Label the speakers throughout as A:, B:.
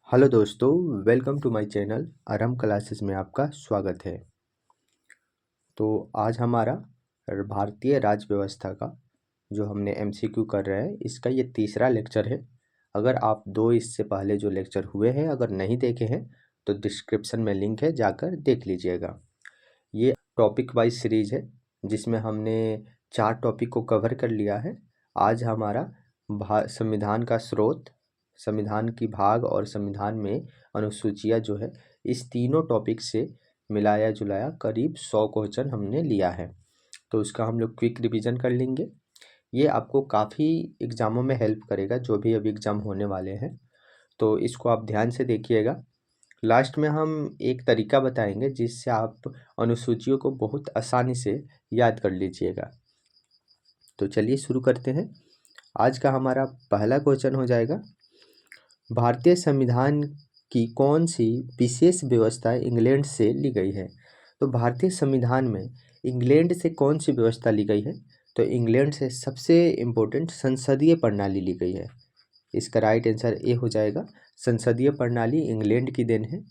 A: Hello दोस्तों, welcome to my channel RM classes में आपका स्वागत है। तो आज हमारा भारतीय राज्य व्यवस्था का जो हमने एमसीक्यू कर रहे हैं, इसका ये तीसरा लेक्चर है। अगर आप दो इससे पहले जो लेक्चर हुए हैं अगर नहीं देखे हैं तो डिस्क्रिप्शन में लिंक है, जाकर देख लीजिएगा। ये टॉपिक वाइज सीरीज है जिसमें हमने 4 टॉपिक को कवर कर लिया है। आज हमारा संविधान का स्रोत, संविधान की भाग और संविधान में अनुसूचियाँ जो है, इस तीनों टॉपिक से मिलाया जुलाया करीब 100 क्वेश्चन हमने लिया है। तो उसका हम लोग क्विक रिवीजन कर लेंगे। ये आपको काफ़ी एग्ज़ामों में हेल्प करेगा, जो भी अभी एग्ज़ाम होने वाले हैं। तो इसको आप ध्यान से देखिएगा। लास्ट में हम एक तरीका बताएंगे जिससे आप अनुसूचियों को बहुत आसानी से याद कर लीजिएगा। तो चलिए शुरू करते हैं। आज का हमारा पहला क्वेश्चन हो जाएगा, भारतीय संविधान की कौन सी विशेष व्यवस्था इंग्लैंड से ली गई है। तो भारतीय संविधान में इंग्लैंड से कौन सी व्यवस्था ली गई है। तो इंग्लैंड से सबसे इम्पोर्टेंट संसदीय प्रणाली ली गई है। इसका राइट आंसर ए हो जाएगा। संसदीय प्रणाली इंग्लैंड की देन है।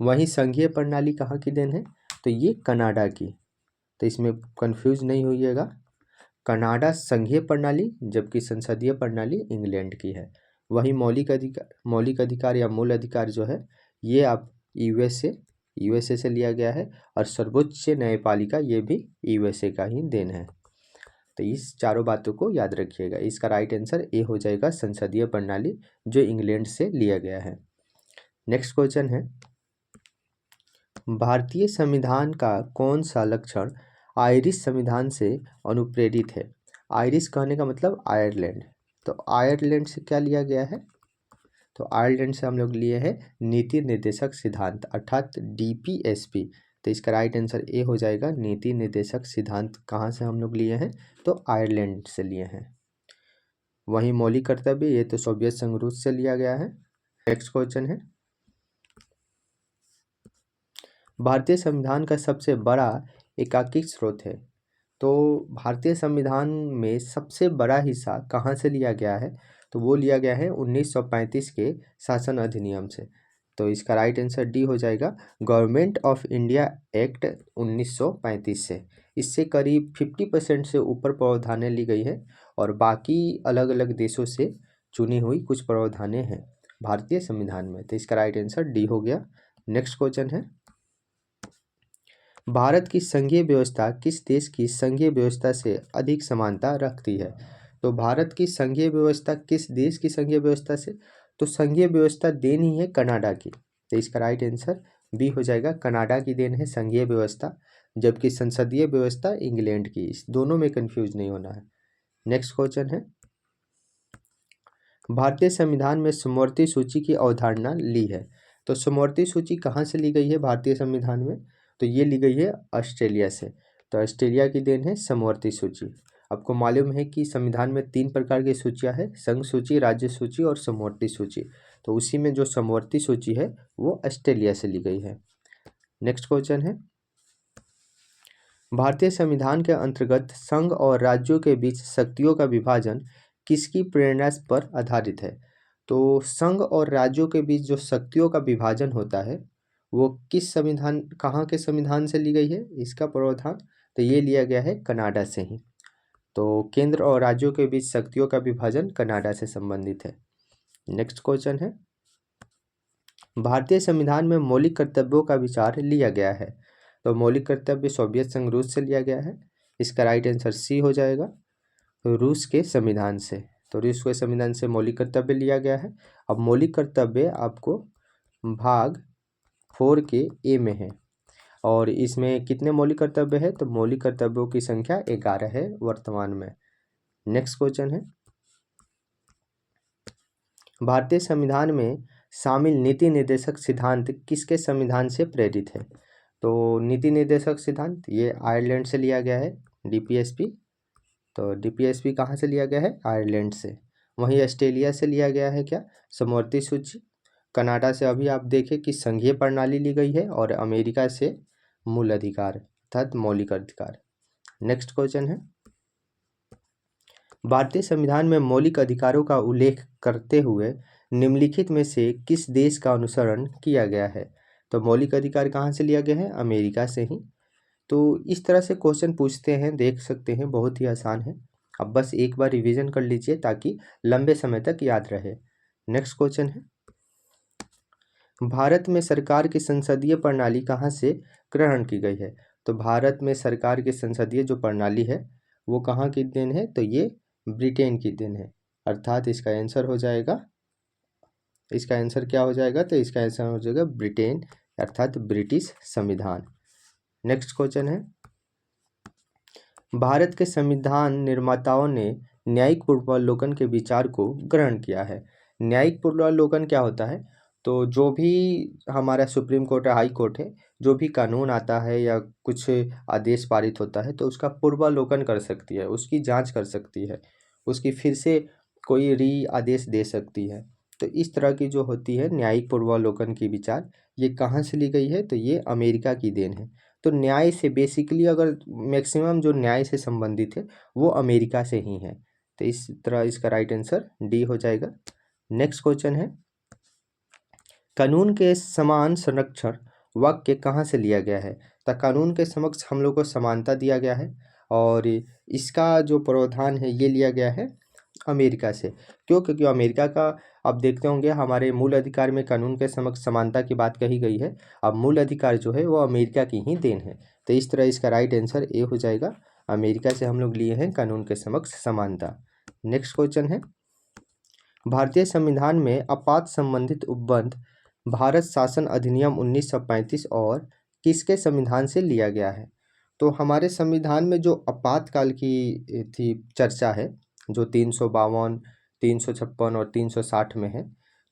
A: वहीं संघीय प्रणाली कहाँ की देन है, तो ये कनाडा की। तो इसमें कंफ्यूज नहीं होइएगा, कनाडा संघीय प्रणाली जबकि संसदीय प्रणाली इंग्लैंड की है। वही मौलिक अधिकार या मूल अधिकार जो है, ये आप यूएसए से लिया गया है। और सर्वोच्च न्यायपालिका ये भी यूएसए का ही देन है। तो इस चारों बातों को याद रखिएगा। इसका राइट आंसर ए हो जाएगा, संसदीय प्रणाली जो इंग्लैंड से लिया गया है। नेक्स्ट क्वेश्चन है, भारतीय संविधान का कौन सा लक्षण आयरिश संविधान से अनुप्रेरित है। आयरिश कहने का मतलब आयरलैंड। तो आयरलैंड से क्या लिया गया है, तो आयरलैंड से हम लोग लिए हैं नीति निर्देशक सिद्धांत अर्थात डीपीएसपी। तो इसका राइट आंसर ए हो जाएगा। नीति निर्देशक सिद्धांत कहाँ से हम लोग लिए हैं, तो आयरलैंड से लिए हैं। वहीं मौलिक कर्तव्य, ये तो सोवियत संघ रूस से लिया गया है। नेक्स्ट क्वेश्चन है, भारतीय संविधान का सबसे बड़ा एकांकित स्रोत है। तो भारतीय संविधान में सबसे बड़ा हिस्सा कहाँ से लिया गया है, तो वो लिया गया है 1935 के शासन अधिनियम से। तो इसका राइट आंसर डी हो जाएगा, गवर्नमेंट ऑफ इंडिया एक्ट 1935 से। इससे करीब 50% से ऊपर प्रावधानें ली गई है और बाकी अलग अलग देशों से चुनी हुई कुछ प्रावधानें हैं भारतीय संविधान में। तो इसका राइट आंसर डी हो गया। नेक्स्ट क्वेश्चन है, भारत की संघीय व्यवस्था किस देश की संघीय व्यवस्था से अधिक समानता रखती है। तो भारत की संघीय व्यवस्था किस देश की संघीय व्यवस्था से, तो संघीय व्यवस्था देन ही है कनाडा की। तो इसका राइट आंसर बी हो जाएगा, कनाडा की देन है संघीय व्यवस्था, जबकि संसदीय व्यवस्था इंग्लैंड की। इस दोनों में कंफ्यूज नहीं होना है। नेक्स्ट क्वेश्चन है, भारतीय संविधान में समवर्ती सूची की अवधारणा ली है। तो समवर्ती सूची कहाँ से ली गई है भारतीय संविधान में, तो ये ली गई है ऑस्ट्रेलिया से। तो ऑस्ट्रेलिया की देन है समवर्ती सूची। आपको मालूम है कि संविधान में 3 प्रकार की सूचियाँ हैं, संघ सूची, राज्य सूची और समवर्ती सूची। तो उसी में जो समवर्ती सूची है वो ऑस्ट्रेलिया से ली गई है। नेक्स्ट क्वेश्चन है, भारतीय संविधान के अंतर्गत संघ और राज्यों के बीच शक्तियों का विभाजन किसकी प्रेरणा पर आधारित है। तो संघ और राज्यों के बीच जो शक्तियों का विभाजन होता है वो किस संविधान, कहाँ के संविधान से ली गई है इसका प्रावधान, तो ये लिया गया है कनाडा से ही। तो केंद्र और राज्यों के बीच शक्तियों का विभाजन कनाडा से संबंधित है। नेक्स्ट क्वेश्चन है, भारतीय संविधान में मौलिक कर्तव्यों का विचार लिया गया है। तो मौलिक कर्तव्य सोवियत संघ रूस से लिया गया है। इसका राइट आंसर सी हो जाएगा, रूस के संविधान से। तो रूस के संविधान से मौलिक कर्तव्य लिया गया है। अब मौलिक कर्तव्य आपको भाग 4 के ए में है और इसमें कितने मौलिक कर्तव्य है, तो मौलिक कर्तव्यों की संख्या 11 है वर्तमान में। नेक्स्ट क्वेश्चन है, भारतीय संविधान में शामिल नीति निर्देशक सिद्धांत किसके संविधान से प्रेरित है। तो नीति निर्देशक सिद्धांत ये आयरलैंड से लिया गया है, डीपीएसपी। तो डीपीएसपी कहाँ से लिया गया है, आयरलैंड से। वहीं ऑस्ट्रेलिया से लिया गया है क्या, समवर्ती सूची। कनाडा से अभी आप देखें कि संघीय प्रणाली ली गई है और अमेरिका से मूल अधिकार अर्थात मौलिक अधिकार। नेक्स्ट क्वेश्चन है, भारतीय संविधान में मौलिक अधिकारों का उल्लेख करते हुए निम्नलिखित में से किस देश का अनुसरण किया गया है? तो मौलिक अधिकार कहाँ से लिया गया है? अमेरिका से ही। तो इस तरह से क्वेश्चन पूछते हैं, देख सकते हैं, बहुत ही आसान है। अब बस एक बार रिवीजन कर लीजिए ताकि लंबे समय तक याद रहे। नेक्स्ट क्वेश्चन है, भारत में सरकार की संसदीय प्रणाली कहाँ से ग्रहण की गई है? तो भारत में सरकार की संसदीय जो प्रणाली है वो कहाँ की देन है? तो ये ब्रिटेन की देन है। अर्थात इसका आंसर हो जाएगा, इसका आंसर क्या हो जाएगा? तो इसका आंसर हो जाएगा ब्रिटेन, अर्थात ब्रिटिश संविधान। नेक्स्ट क्वेश्चन है, भारत के संविधान निर्माताओं ने न्यायिक पूर्वावलोकन के विचार को ग्रहण किया है। न्यायिक पूर्वावलोकन क्या होता है? तो जो भी हमारा सुप्रीम कोर्ट है, हाई कोर्ट है, जो भी कानून आता है या कुछ आदेश पारित होता है तो उसका पूर्वावलोकन कर सकती है, उसकी जांच कर सकती है, उसकी फिर से कोई री आदेश दे सकती है। तो इस तरह की जो होती है न्यायिक पूर्वावलोकन की विचार, ये कहाँ से ली गई है? तो ये अमेरिका की देन है। तो न्याय से बेसिकली अगर मैक्सिमम जो न्याय से संबंधित है वो अमेरिका से ही है। तो इस तरह इसका राइट आंसर डी हो जाएगा। नेक्स्ट क्वेश्चन है, कानून के समान संरक्षण वाक्य कहाँ से लिया गया है? तो कानून के समक्ष हम लोग को समानता दिया गया है और इसका जो प्रावधान है ये लिया गया है अमेरिका से। क्यों? क्योंकि अमेरिका का, आप देखते होंगे हमारे मूल अधिकार में कानून के समक्ष समानता की बात कही गई है। अब मूल अधिकार जो है वो अमेरिका की ही देन है। तो इस तरह इसका राइट आंसर ए हो जाएगा, अमेरिका से हम लोग लिए हैं कानून के समक्ष समानता। नेक्स्ट क्वेश्चन है, भारतीय संविधान में आपात संबंधित उपबंध भारत शासन अधिनियम 1935 और किसके संविधान से लिया गया है? तो हमारे संविधान में जो आपातकाल की थी चर्चा है, जो 352, 356 और 360 में है,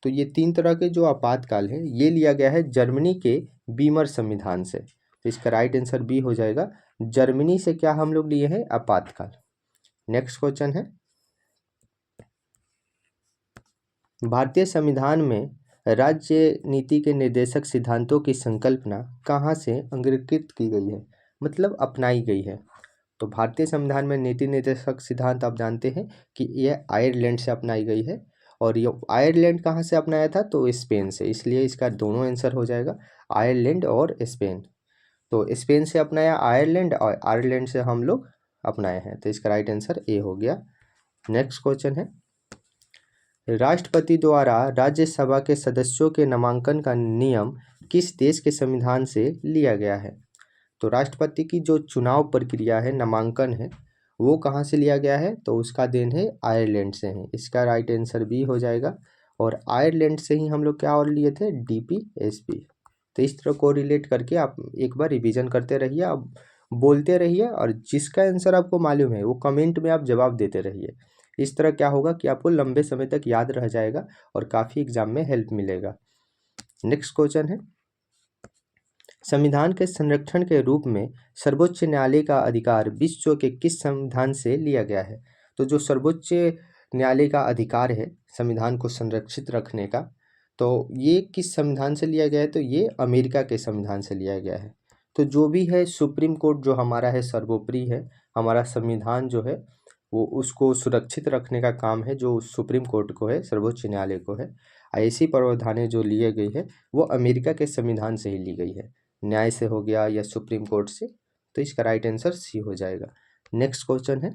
A: तो ये तीन तरह के जो आपातकाल है ये लिया गया है जर्मनी के बीमर संविधान से। तो इसका राइट आंसर बी हो जाएगा, जर्मनी से क्या हम लोग लिए हैं? आपातकाल। नेक्स्ट क्वेश्चन है, भारतीय संविधान में राज्य नीति के निर्देशक सिद्धांतों की संकल्पना कहाँ से अंगीकृत की गई है, मतलब अपनाई गई है? तो भारतीय संविधान में नीति निर्देशक सिद्धांत आप जानते हैं कि यह आयरलैंड से अपनाई गई है। और ये आयरलैंड कहाँ से अपनाया था? तो स्पेन से, इसलिए इसका दोनों आंसर हो जाएगा, आयरलैंड और स्पेन। तो स्पेन से अपनाया आयरलैंड और आयरलैंड से हम लोग अपनाए हैं। तो इसका राइट आंसर ए हो गया। नेक्स्ट क्वेश्चन है, राष्ट्रपति द्वारा राज्यसभा के सदस्यों के नामांकन का नियम किस देश के संविधान से लिया गया है? तो राष्ट्रपति की जो चुनाव प्रक्रिया है, नामांकन है, वो कहाँ से लिया गया है? तो उसका देन है आयरलैंड से है। इसका राइट आंसर बी हो जाएगा। और आयरलैंड से ही हम लोग क्या और लिए थे? DPSP। तो इस तरह को रिलेट करके आप एक बार रिवीजन करते रहिए, आप बोलते रहिए, और जिसका आंसर आपको मालूम है वो कमेंट में आप जवाब देते रहिए। इस तरह क्या होगा कि आपको लंबे समय तक याद रह जाएगा और काफ़ी एग्जाम में हेल्प मिलेगा। नेक्स्ट क्वेश्चन है, संविधान के संरक्षण के रूप में सर्वोच्च न्यायालय का अधिकार विश्व के किस संविधान से लिया गया है? तो जो सर्वोच्च न्यायालय का अधिकार है संविधान को संरक्षित रखने का, तो ये किस संविधान से लिया गया है? तो ये अमेरिका के संविधान से लिया गया है। तो जो भी है सुप्रीम कोर्ट जो हमारा है सर्वोपरि है, हमारा संविधान जो है वो उसको सुरक्षित रखने का काम है जो सुप्रीम कोर्ट को है, सर्वोच्च न्यायालय को है। ऐसी प्रावधानें जो लिए गई है वो अमेरिका के संविधान से ही ली गई है, न्याय से हो गया या सुप्रीम कोर्ट से। तो इसका राइट आंसर सी हो जाएगा। नेक्स्ट क्वेश्चन है,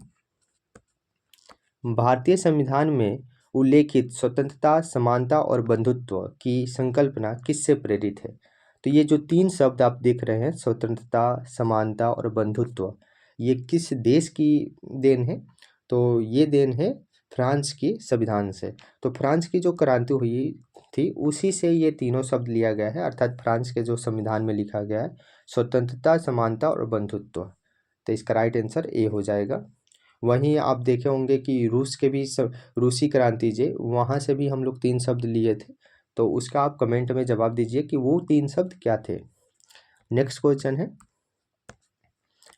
A: भारतीय संविधान में उल्लेखित स्वतंत्रता, समानता और बंधुत्व की संकल्पना किससे प्रेरित है? तो ये जो तीन शब्द आप देख रहे हैं, स्वतंत्रता, समानता और बंधुत्व, ये किस देश की देन है? तो ये देन है फ्रांस की संविधान से। तो फ्रांस की जो क्रांति हुई थी उसी से ये तीनों शब्द लिया गया है, अर्थात फ्रांस के जो संविधान में लिखा गया है स्वतंत्रता, समानता और बंधुत्व। तो इसका राइट आंसर ए हो जाएगा। वहीं आप देखे होंगे कि रूस के भी रूसी क्रांति जे वहाँ से भी हम लोग तीन शब्द लिए थे, तो उसका आप कमेंट में जवाब दीजिए कि वो तीन शब्द क्या थे। नेक्स्ट क्वेश्चन है,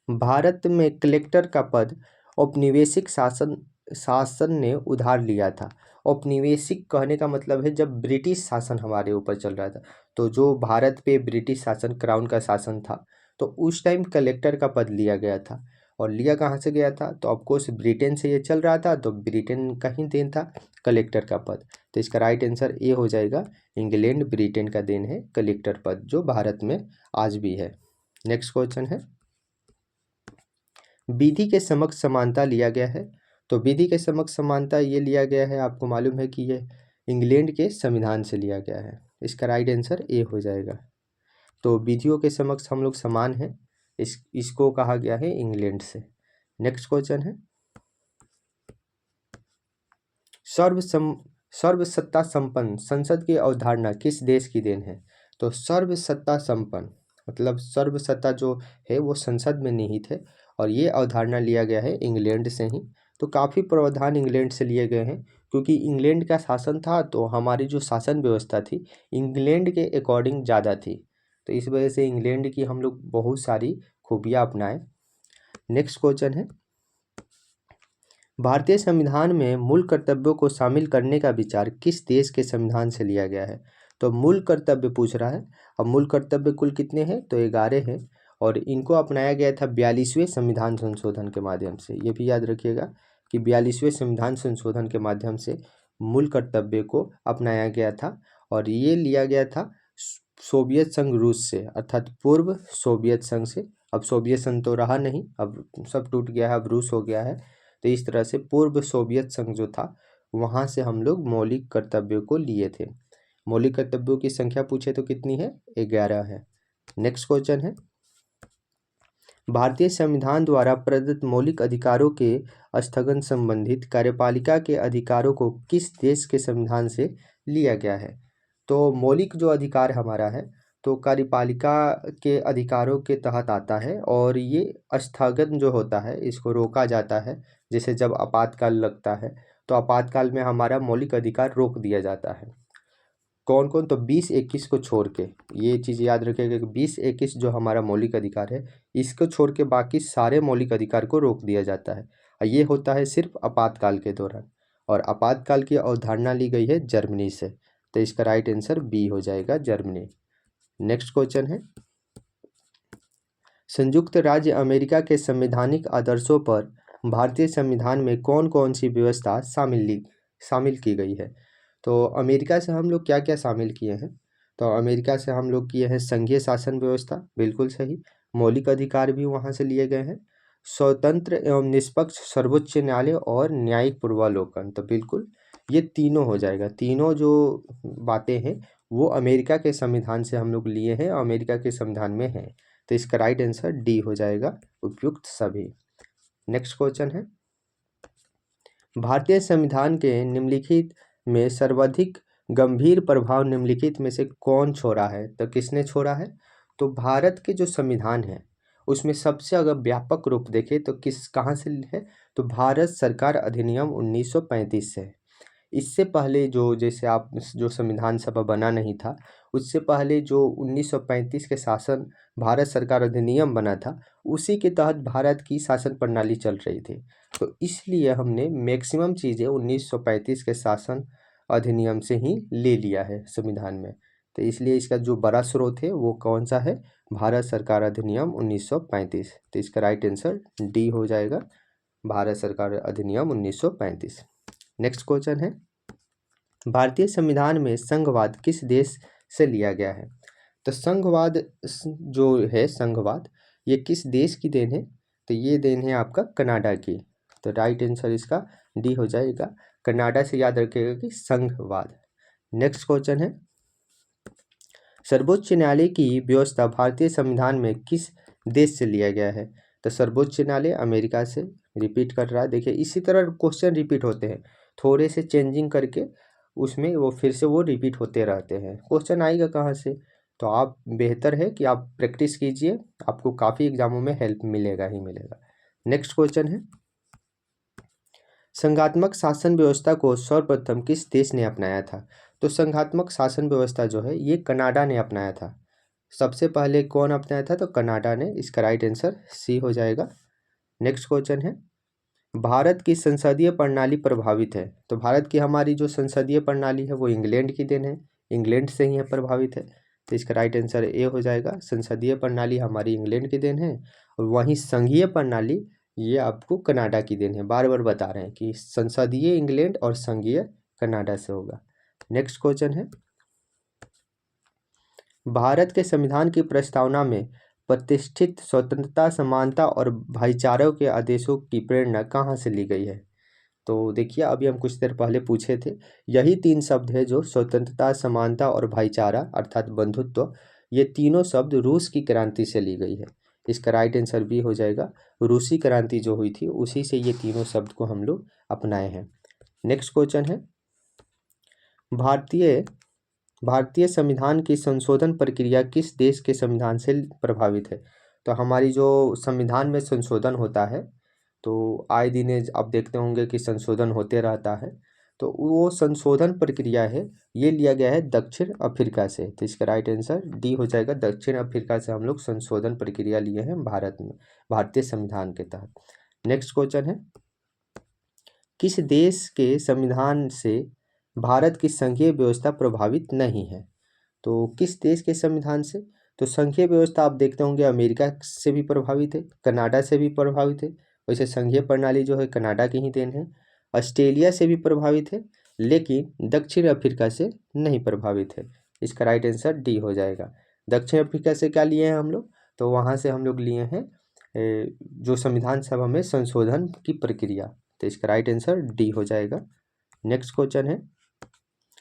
A: भारत में कलेक्टर का पद औपनिवेशिक शासन ने उधार लिया था। औपनिवेशिक कहने का मतलब है जब ब्रिटिश शासन हमारे ऊपर चल रहा था, तो जो भारत पे ब्रिटिश शासन, क्राउन का शासन था, तो उस टाइम कलेक्टर का पद लिया गया था। और लिया कहाँ से गया था, तो ऑफकोर्स ब्रिटेन से ये चल रहा था, तो ब्रिटेन का ही देन था कलेक्टर का पद। तो इसका राइट आंसर ए हो जाएगा, इंग्लैंड ब्रिटेन का देन है कलेक्टर पद, जो भारत में आज भी है। नेक्स्ट क्वेश्चन है, विधि के समक्ष समानता लिया गया है। तो विधि के समक्ष समानता ये लिया गया है, आपको मालूम है कि ये इंग्लैंड के संविधान से लिया गया है। इसका राइट आंसर ए हो जाएगा। तो विधियों के समक्ष हम लोग समान हैं, इसको कहा गया है इंग्लैंड से। नेक्स्ट क्वेश्चन है, सर्वसत्ता संपन्न संसद की अवधारणा किस देश की देन है। तो सर्वसत्ता संपन्न मतलब सर्वसत्ता जो है वो संसद में निहित है, और ये अवधारणा लिया गया है इंग्लैंड से ही। तो काफ़ी प्रावधान इंग्लैंड से लिए गए हैं, क्योंकि इंग्लैंड का शासन था, तो हमारी जो शासन व्यवस्था थी इंग्लैंड के अकॉर्डिंग ज़्यादा थी, तो इस वजह से इंग्लैंड की हम लोग बहुत सारी खूबियाँ अपनाएं। नेक्स्ट क्वेश्चन है, भारतीय संविधान में मूल कर्तव्यों को शामिल करने का विचार किस देश के संविधान से लिया गया है। तो मूल कर्तव्य पूछ रहा है। अब मूल कर्तव्य कुल कितने हैं, तो 11 हैं, और इनको अपनाया गया था 42वें संविधान संशोधन के माध्यम से। ये भी याद रखिएगा कि 42वें संविधान संशोधन के माध्यम से मूल कर्तव्य को अपनाया गया था, और ये लिया गया था सोवियत संघ रूस से, अर्थात पूर्व सोवियत संघ से। अब सोवियत संघ तो रहा नहीं, अब सब टूट गया है, अब रूस हो गया है। तो इस तरह से पूर्व सोवियत संघ जो था वहाँ से हम लोग मौलिक कर्तव्यों को लिए थे। मौलिक कर्तव्यों की संख्या पूछे तो कितनी है, 11 है। नेक्स्ट क्वेश्चन है, भारतीय संविधान द्वारा प्रदत्त मौलिक अधिकारों के स्थगन संबंधित कार्यपालिका के अधिकारों को किस देश के संविधान से लिया गया है। तो मौलिक जो अधिकार हमारा है तो कार्यपालिका के अधिकारों के तहत आता है, और ये स्थगन जो होता है इसको रोका जाता है। जैसे जब आपातकाल लगता है तो आपातकाल में हमारा मौलिक अधिकार रोक दिया जाता है। कौन कौन, तो 20-21 को छोड़ के, ये चीज़ याद रखिएगा कि 20-21 जो हमारा मौलिक अधिकार है इसको छोड़ के बाकी सारे मौलिक अधिकार को रोक दिया जाता है, और ये होता है सिर्फ आपातकाल के दौरान। और आपातकाल की अवधारणा ली गई है जर्मनी से, तो इसका राइट आंसर बी हो जाएगा, जर्मनी। नेक्स्ट क्वेश्चन है, संयुक्त राज्य अमेरिका के संवैधानिक आदर्शों पर भारतीय संविधान में कौन कौन सी व्यवस्था शामिल की गई है। तो अमेरिका से हम लोग क्या क्या शामिल किए हैं, तो अमेरिका से हम लोग किए हैं संघीय शासन व्यवस्था, बिल्कुल सही। मौलिक अधिकार भी वहाँ से लिए गए हैं। स्वतंत्र एवं निष्पक्ष सर्वोच्च न्यायालय और न्यायिक पूर्वावलोकन, तो बिल्कुल ये तीनों हो जाएगा। तीनों जो बातें हैं वो अमेरिका के संविधान से हम लोग लिए हैं, अमेरिका के संविधान में है। तो इसका राइट आंसर डी हो जाएगा, उपयुक्त सभी। नेक्स्ट क्वेश्चन है, भारतीय संविधान के निम्नलिखित में सर्वाधिक गंभीर प्रभाव निम्नलिखित में से कौन छोड़ा है। तो किसने छोड़ा है, तो भारत के जो संविधान है उसमें सबसे अगर व्यापक रूप देखें तो कहाँ से है, तो भारत सरकार अधिनियम 1935 से। इससे पहले जो, जैसे आप जो संविधान सभा बना नहीं था, उससे पहले जो 1935 के शासन भारत सरकार अधिनियम बना था, उसी के तहत भारत की शासन प्रणाली चल रही थी। तो इसलिए हमने मैक्सिमम चीज़ें 1935 के शासन अधिनियम से ही ले लिया है संविधान में। तो इसलिए इसका जो बड़ा स्रोत है वो कौन सा है, भारत सरकार अधिनियम 1935। तो इसका राइट आंसर डी हो जाएगा, भारत सरकार अधिनियम 1935। नेक्स्ट क्वेश्चन है, भारतीय संविधान में संघवाद किस देश से लिया गया है। तो संघवाद जो है, संघवाद ये किस देश की देन है, तो ये देन है आपका कनाडा की। तो राइट आंसर इसका डी हो जाएगा, कनाडा से याद रखिएगा कि संघवाद। नेक्स्ट क्वेश्चन है, सर्वोच्च न्यायालय की व्यवस्था भारतीय संविधान में किस देश से लिया गया है। तो सर्वोच्च न्यायालय अमेरिका से। रिपीट कर रहा है, देखिए इसी तरह क्वेश्चन रिपीट होते हैं, थोड़े से चेंजिंग करके उसमें वो फिर से वो रिपीट होते रहते हैं। क्वेश्चन आएगा कहाँ से, तो आप बेहतर है कि आप प्रैक्टिस कीजिए, आपको काफ़ी एग्जामों में हेल्प मिलेगा ही मिलेगा। नेक्स्ट क्वेश्चन है, संघात्मक शासन व्यवस्था को सर्वप्रथम किस देश ने अपनाया था। तो संघात्मक शासन व्यवस्था जो है ये कनाडा ने अपनाया था। सबसे पहले कौन अपनाया था, तो कनाडा ने। इसका राइट आंसर सी हो जाएगा। नेक्स्ट क्वेश्चन है, भारत की संसदीय प्रणाली प्रभावित है। तो भारत की हमारी जो संसदीय प्रणाली है वो इंग्लैंड की देन है, इंग्लैंड से ही है प्रभावित है। तो इसका राइट आंसर ए हो जाएगा, संसदीय प्रणाली हमारी इंग्लैंड की देन है, और वहीं संघीय प्रणाली ये आपको कनाडा की देन है, बार बार बता रहे हैं कि संसदीय इंग्लैंड और संघीय कनाडा से होगा। नेक्स्ट क्वेश्चन है, भारत के संविधान की प्रस्तावना में प्रतिष्ठित स्वतंत्रता, समानता और भाईचारे के आदेशों की प्रेरणा कहाँ से ली गई है? तो देखिए, अभी हम कुछ देर पहले पूछे थे, यही तीन शब्द है जो स्वतंत्रता, समानता और भाईचारा अर्थात बंधुत्व, ये तीनों शब्द रूस की क्रांति से ली गई है। इसका राइट आंसर बी हो जाएगा। रूसी क्रांति जो हुई थी उसी से ये तीनों शब्द को हम लोग अपनाए हैं। नेक्स्ट क्वेश्चन है, भारतीय भारतीय संविधान की संशोधन प्रक्रिया किस देश के संविधान से प्रभावित है? तो हमारी जो संविधान में संशोधन होता है, तो आए दिन आप देखते होंगे कि संशोधन होते रहता है, तो वो संशोधन प्रक्रिया है ये लिया गया है दक्षिण अफ्रीका से। तो इसका राइट आंसर डी हो जाएगा। दक्षिण अफ्रीका से हम लोग संशोधन प्रक्रिया लिए हैं भारत में, भारतीय संविधान के तहत। नेक्स्ट क्वेश्चन है, किस देश के संविधान से भारत की संघीय व्यवस्था प्रभावित नहीं है? तो किस देश के संविधान से? तो संघीय व्यवस्था आप देखते होंगे अमेरिका से भी प्रभावित है, कनाडा से भी प्रभावित है। वैसे संघीय प्रणाली जो है कनाडा की ही देन है। ऑस्ट्रेलिया से भी प्रभावित है, लेकिन दक्षिण अफ्रीका से नहीं प्रभावित है। इसका राइट आंसर डी हो जाएगा। दक्षिण अफ्रीका से क्या लिए हैं हम लोग? तो वहाँ से हम लोग लिए हैं जो संविधान सभा में संशोधन की प्रक्रिया। तो इसका राइट आंसर डी हो जाएगा। नेक्स्ट क्वेश्चन है,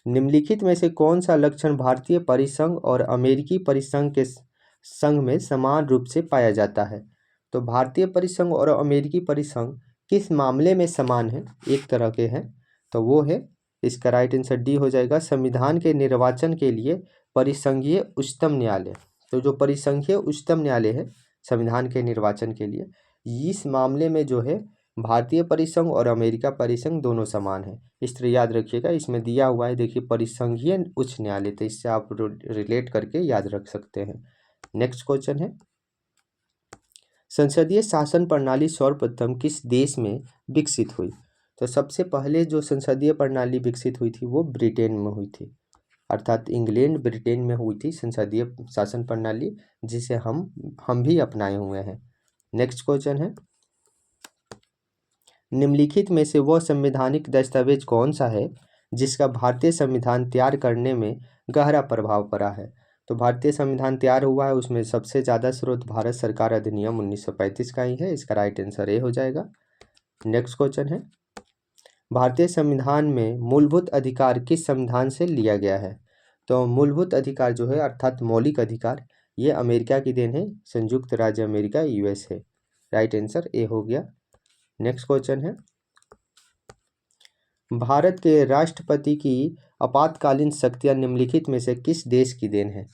A: निम्नलिखित में से कौन सा लक्षण भारतीय परिसंघ और अमेरिकी परिसंघ के संघ में समान रूप से पाया जाता है? तो भारतीय परिसंघ और अमेरिकी परिसंघ किस मामले में समान है, एक तरह के हैं? तो वो है, इसका राइट आंसर डी हो जाएगा, संविधान के निर्वाचन के लिए परिसंघीय उच्चतम न्यायालय। तो जो परिसंघीय उच्चतम न्यायालय है संविधान के निर्वाचन के लिए, इस मामले में जो है भारतीय परिसंघ और अमेरिका परिसंघ दोनों समान है। इस तरह याद रखिएगा, इसमें दिया हुआ है देखिए परिसंघीय उच्च न्यायालय, तो इससे आप रिलेट करके याद रख सकते हैं। नेक्स्ट क्वेश्चन है, संसदीय शासन प्रणाली सर्वप्रथम किस देश में विकसित हुई? तो सबसे पहले जो संसदीय प्रणाली विकसित हुई थी वो ब्रिटेन में हुई थी, अर्थात इंग्लैंड ब्रिटेन में हुई थी संसदीय शासन प्रणाली, जिसे हम भी अपनाए हुए हैं। नेक्स्ट क्वेश्चन है, निम्नलिखित में से वह संवैधानिक दस्तावेज कौन सा है जिसका भारतीय संविधान तैयार करने में गहरा प्रभाव पड़ा है? तो भारतीय संविधान तैयार हुआ है उसमें सबसे ज़्यादा स्रोत भारत सरकार अधिनियम 1935 का ही है। इसका राइट आंसर ए हो जाएगा। नेक्स्ट क्वेश्चन है, भारतीय संविधान में मूलभूत अधिकार किस संविधान से लिया गया है? तो मूलभूत अधिकार जो है अर्थात मौलिक अधिकार, ये अमेरिका की देन है, संयुक्त राज्य America USA. Right answer A हो गया। नेक्स्ट क्वेश्चन है, भारत के राष्ट्रपति की आपातकालीन शक्तियां निम्नलिखित में से किस देश की देन है?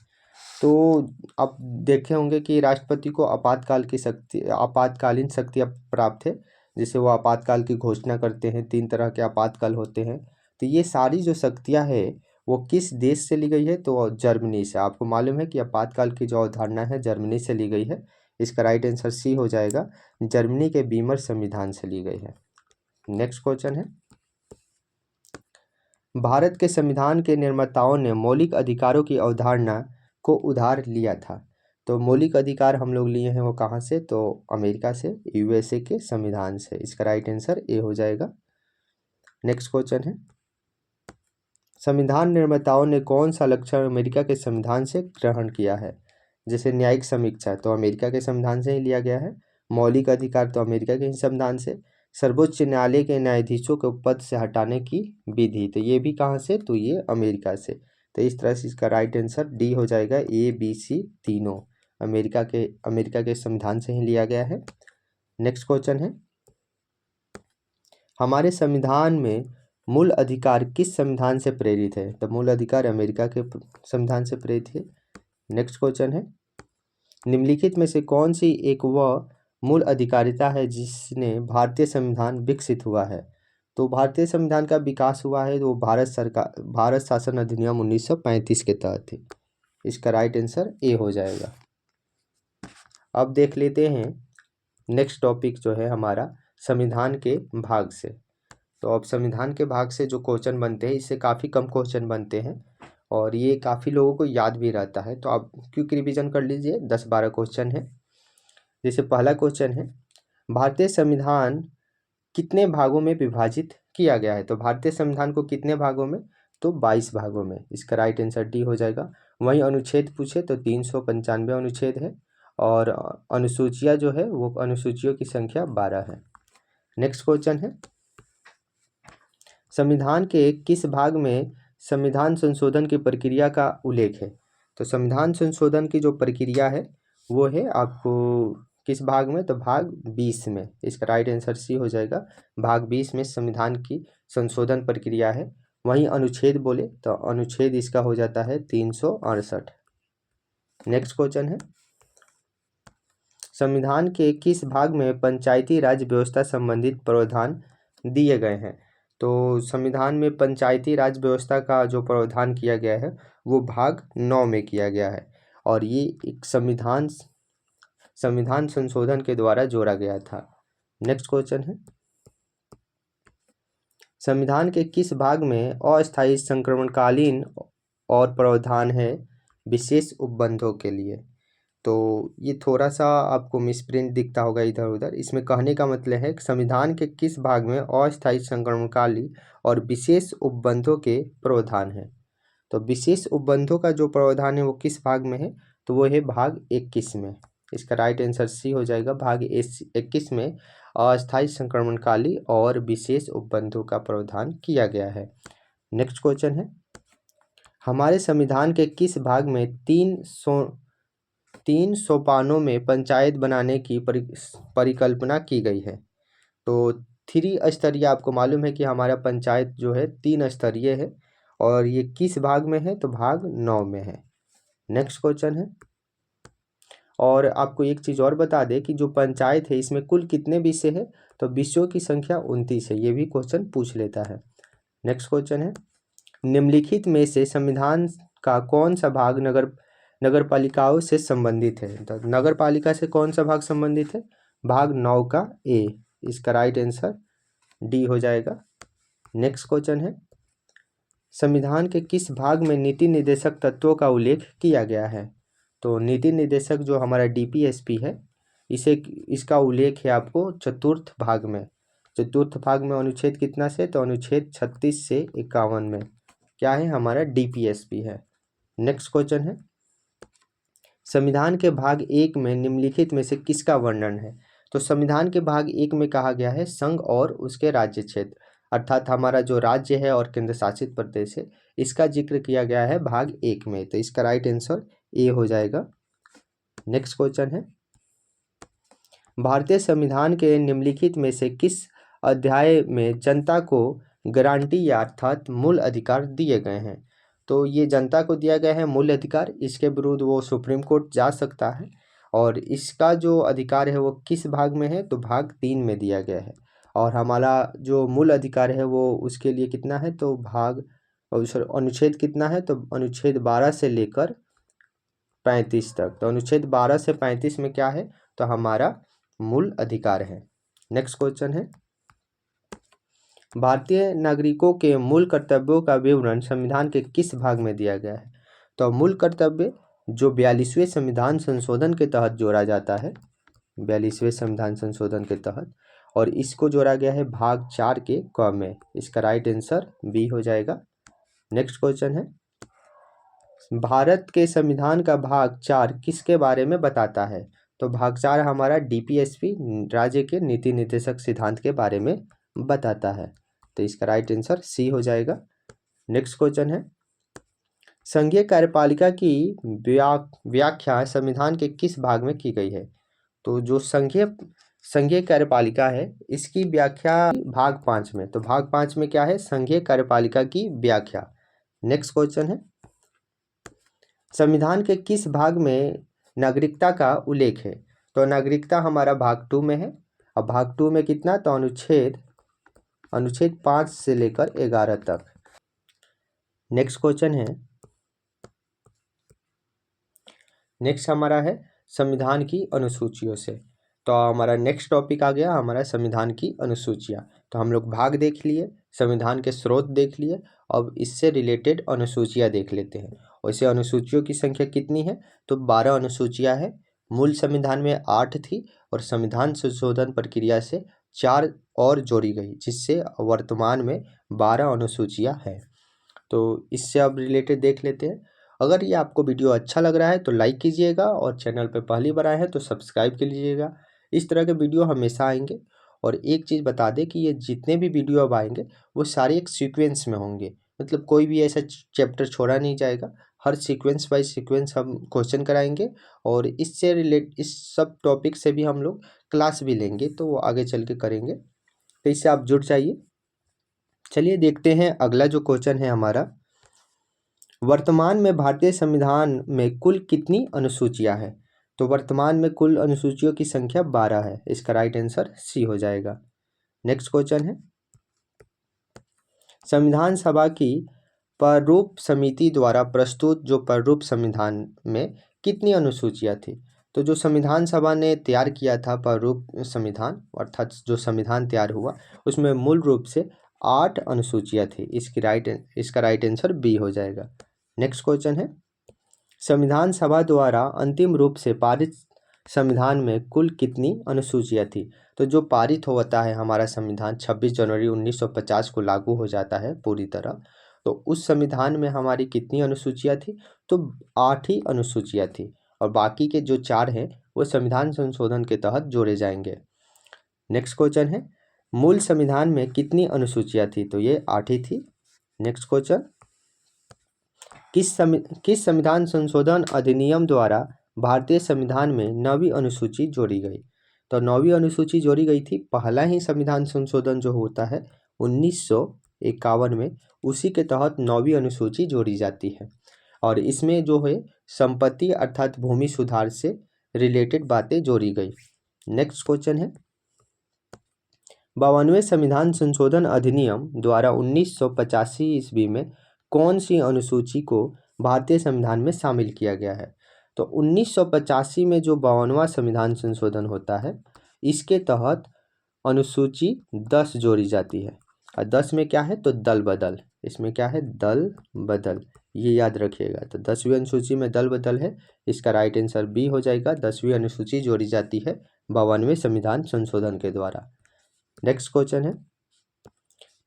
A: तो आप देखे होंगे कि राष्ट्रपति को आपातकालीन शक्तियां प्राप्त है, जिसे वो आपातकाल की घोषणा करते हैं। तीन तरह के आपातकाल होते हैं, तो ये सारी जो शक्तियां है वो किस देश से ली गई है? तो जर्मनी से। आपको मालूम है कि आपातकाल की जो अवधारणा है जर्मनी से ली गई है। इसका राइट आंसर सी हो जाएगा, जर्मनी के बीमर संविधान से ली गई है। नेक्स्ट क्वेश्चन है, भारत के संविधान के निर्माताओं ने मौलिक अधिकारों की अवधारणा को उधार लिया था। तो मौलिक अधिकार हम लोग लिए हैं वो कहाँ से? तो अमेरिका से, यूएसए के संविधान से। इसका राइट आंसर ए हो जाएगा। नेक्स्ट क्वेश्चन है, संविधान निर्माताओं ने कौन सा लक्षण अमेरिका के संविधान से ग्रहण किया है? जैसे न्यायिक समीक्षा तो अमेरिका के संविधान से ही लिया गया है, मौलिक अधिकार तो अमेरिका के ही संविधान से, सर्वोच्च न्यायालय के न्यायाधीशों को पद से हटाने की विधि, तो ये भी कहाँ से? तो ये अमेरिका से। तो इस तरह से इसका राइट आंसर डी हो जाएगा, ए बी सी तीनों अमेरिका के संविधान से ही लिया गया है। नेक्स्ट क्वेश्चन है, हमारे संविधान में मूल अधिकार किस संविधान से प्रेरित है? तो मूल अधिकार अमेरिका के संविधान से प्रेरित है। नेक्स्ट क्वेश्चन है, निम्नलिखित में से कौन सी एक वह मूल अधिकारिता है जिसने भारतीय संविधान विकसित हुआ है? तो भारतीय संविधान का विकास हुआ है तो भारत शासन अधिनियम 1935 के तहत थी। इसका राइट आंसर ए हो जाएगा। अब देख लेते हैं नेक्स्ट टॉपिक जो है हमारा संविधान के भाग से। तो अब संविधान के भाग से जो क्वेश्चन बनते हैं इससे काफ़ी कम क्वेश्चन बनते हैं और ये काफ़ी लोगों को याद भी रहता है, तो आप क्विक रिवीजन कर लीजिए। 10-12 क्वेश्चन है। जैसे पहला क्वेश्चन है, भारतीय संविधान कितने भागों में विभाजित किया गया है? तो भारतीय संविधान को कितने भागों में? तो 22 भागों में। इसका राइट आंसर डी हो जाएगा। वहीं अनुच्छेद पूछे तो 395 अनुच्छेद है और अनुसूचियाँ जो है वो अनुसूचियों की संख्या 12 है। नेक्स्ट क्वेश्चन है, संविधान के किस भाग में संविधान संशोधन की प्रक्रिया का उल्लेख है? तो संविधान संशोधन की जो प्रक्रिया है वो है आपको किस भाग में? तो भाग 20 में। इसका राइट आंसर सी हो जाएगा। भाग 20 में संविधान की संशोधन प्रक्रिया है। वहीं अनुच्छेद बोले तो अनुच्छेद इसका हो जाता है 368। नेक्स्ट क्वेश्चन है, संविधान के किस भाग में पंचायती राज व्यवस्था संबंधित प्रावधान दिए गए हैं? तो संविधान में पंचायती राज व्यवस्था का जो प्रावधान किया गया है वो भाग 9 में किया गया है और ये एक संविधान संशोधन के द्वारा जोड़ा गया था। नेक्स्ट क्वेश्चन है, संविधान के किस भाग में अस्थायी संक्रमणकालीन और प्रावधान है विशेष उपबंधों के लिए? तो ये थोड़ा सा आपको मिसप्रिंट दिखता होगा इधर उधर। इसमें कहने का मतलब है कि संविधान के किस भाग में अस्थायी संक्रमणकालीन और विशेष उपबंधों के प्रावधान है? तो विशेष उपबंधों का जो प्रावधान है वो किस भाग में है? तो वो है भाग 21 में। इसका राइट आंसर सी हो जाएगा। भाग 21 में अस्थायी संक्रमणकालीन और विशेष उपबंधों का प्रावधान किया गया है। नेक्स्ट क्वेश्चन है, हमारे संविधान के किस भाग में तीन सोपानों में पंचायत बनाने की परिकल्पना की गई है? तो 3 स्तरीय, आपको मालूम है कि हमारा पंचायत जो है 3 स्तरीय है और ये किस भाग में है? तो भाग 9 में है। नेक्स्ट क्वेश्चन है, और आपको एक चीज़ और बता दें कि जो पंचायत है इसमें कुल कितने विषय है? तो विषयों की संख्या 29 है। ये भी क्वेश्चन पूछ लेता है। नेक्स्ट क्वेश्चन है, निम्नलिखित में से संविधान का कौन सा भाग नगर पालिकाओं से संबंधित है? तो नगर पालिका से कौन सा भाग संबंधित है? भाग 9 का ए। इसका राइट आंसर डी हो जाएगा। नेक्स्ट क्वेश्चन है, संविधान के किस भाग में नीति निर्देशक तत्वों का उल्लेख किया गया है? तो नीति निर्देशक जो हमारा डीपीएसपी है इसका उल्लेख है आपको चतुर्थ भाग में। चतुर्थ भाग में अनुच्छेद कितना से? तो अनुच्छेद 36 से 51 में क्या है? हमारा डीपीएसपी है। नेक्स्ट क्वेश्चन है, संविधान के भाग 1 में निम्नलिखित में से किसका वर्णन है? तो संविधान के भाग 1 में कहा गया है संघ और उसके राज्य क्षेत्र, अर्थात हमारा जो राज्य है और केंद्र शासित प्रदेश है इसका जिक्र किया गया है भाग 1 में। तो इसका राइट आंसर ए हो जाएगा। नेक्स्ट क्वेश्चन है, भारतीय संविधान के निम्नलिखित में से किस अध्याय में जनता को गारंटी या अर्थात मूल अधिकार दिए गए हैं? तो ये जनता को दिया गया है मूल अधिकार। इसके विरुद्ध वो सुप्रीम कोर्ट जा सकता है और इसका जो अधिकार है वो किस भाग में है? तो भाग 3 में दिया गया है। और हमारा जो मूल अधिकार है वो उसके लिए कितना है? तो अनुच्छेद कितना है? तो अनुच्छेद 12 से लेकर 35 तक। तो अनुच्छेद 12 से 35 में क्या है? तो हमारा मूल अधिकार है। नेक्स्ट क्वेश्चन है, भारतीय नागरिकों के मूल कर्तव्यों का विवरण संविधान के किस भाग में दिया गया है? तो मूल कर्तव्य जो 42वें संविधान संशोधन के तहत जोड़ा जाता है, 42वें संविधान संशोधन के तहत, और इसको जोड़ा गया है भाग 4 के क में। इसका राइट आंसर बी हो जाएगा। नेक्स्ट क्वेश्चन है, भारत के संविधान का भाग 4 किसके बारे में बताता है? तो भाग 4 हमारा डीपीएसपी राज्य के नीति निर्देशक सिद्धांत के बारे में बताता है। तो इसका राइट आंसर सी हो जाएगा। नेक्स्ट क्वेश्चन है, संघीय कार्यपालिका की व्याख्या संविधान के किस भाग में की गई है? तो जो संघीय कार्यपालिका है इसकी व्याख्या भाग 5 में। तो भाग 5 में क्या है? संघीय कार्यपालिका की व्याख्या। नेक्स्ट क्वेश्चन है, संविधान के किस भाग में नागरिकता का उल्लेख है? तो नागरिकता हमारा भाग 2 में है। अब भाग 2 में कितना? तो अनुच्छेद 5 से लेकर 11 तक। नेक्स्ट क्वेश्चन है, नेक्स्ट हमारा है संविधान की अनुसूचियों से। तो हमारा नेक्स्ट टॉपिक आ गया हमारा संविधान की अनुसूचियाँ। तो हम लोग भाग देख लिए, संविधान के स्रोत देख लिए, अब इससे रिलेटेड अनुसूचियाँ देख लेते हैं। वैसे अनुसूचियों की संख्या कितनी है? तो 12 अनुसूचियाँ है। मूल संविधान में 8 थी और संविधान संशोधन प्रक्रिया से 4 और जोड़ी गई, जिससे वर्तमान में 12 अनुसूचियां हैं। तो इससे अब रिलेटेड देख लेते हैं। अगर ये आपको वीडियो अच्छा लग रहा है तो लाइक कीजिएगा और चैनल पे पहली बार आए हैं तो सब्सक्राइब कर लीजिएगा। इस तरह के वीडियो हमेशा आएंगे। और एक चीज़ बता दें कि ये जितने भी वीडियो अब आएंगे वो सारे एक सीक्वेंस में होंगे, मतलब कोई भी ऐसा चैप्टर छोड़ा नहीं जाएगा। हर सीक्वेंस बाय सीक्वेंस हम क्वेश्चन कराएंगे और इस सब टॉपिक से भी हम लोग क्लास भी लेंगे, तो वो आगे चल के करेंगे। तो इससे आप जुड़ जाइए। चलिए देखते हैं अगला जो क्वेश्चन है हमारा। वर्तमान में भारतीय संविधान में कुल कितनी अनुसूचियां हैं? तो वर्तमान में कुल अनुसूचियों की संख्या 12 है। इसका राइट आंसर सी हो जाएगा। नेक्स्ट क्वेश्चन है, संविधान सभा की प्रारूप समिति द्वारा प्रस्तुत जो प्रारूप संविधान में कितनी अनुसूचियां थी? तो जो संविधान सभा ने तैयार किया था प्रारूप संविधान, अर्थात जो संविधान तैयार हुआ, उसमें मूल रूप से 8 अनुसूचियां थी। इसका राइट आंसर बी हो जाएगा। नेक्स्ट क्वेश्चन है, संविधान सभा द्वारा अंतिम रूप से पारित संविधान में कुल कितनी अनुसूचियां थी? तो जो पारित होता है हमारा संविधान 26 जनवरी 1950 को लागू हो जाता है पूरी तरह, तो उस संविधान में हमारी कितनी अनुसूचियां थी? तो 8 ही अनुसूचियां थी और बाकी के जो 4 हैं वो संविधान संशोधन के तहत जोड़े जाएंगे। नेक्स्ट क्वेश्चन है, मूल संविधान में कितनी अनुसूचियां थी? तो ये 8 ही थी। नेक्स्ट क्वेश्चन, किस संविधान संशोधन अधिनियम द्वारा भारतीय संविधान में 9वीं अनुसूची जोड़ी गई? तो 9वीं अनुसूची जोड़ी गई थी, पहला ही संविधान संशोधन जो होता है 1951 में, उसी के तहत 9वीं अनुसूची जोड़ी जाती है और इसमें जो है संपत्ति अर्थात भूमि सुधार से रिलेटेड बातें जोड़ी गई। नेक्स्ट क्वेश्चन है, 52वें संविधान संशोधन अधिनियम द्वारा 1985 ईस्वी में कौन सी अनुसूची को भारतीय संविधान में शामिल किया गया है? तो 1985 में जो 52वां संविधान संशोधन होता है, इसके तहत अनुसूची 10 जोड़ी जाती है और 10 में क्या है? तो दल बदल। इसमें क्या है? दल बदल, ये याद रखिएगा। तो 10वीं अनुसूची में दल बदल है, इसका राइट आंसर बी हो जाएगा। 10वीं अनुसूची जोड़ी जाती है 52वें संविधान संशोधन के द्वारा। नेक्स्ट क्वेश्चन है,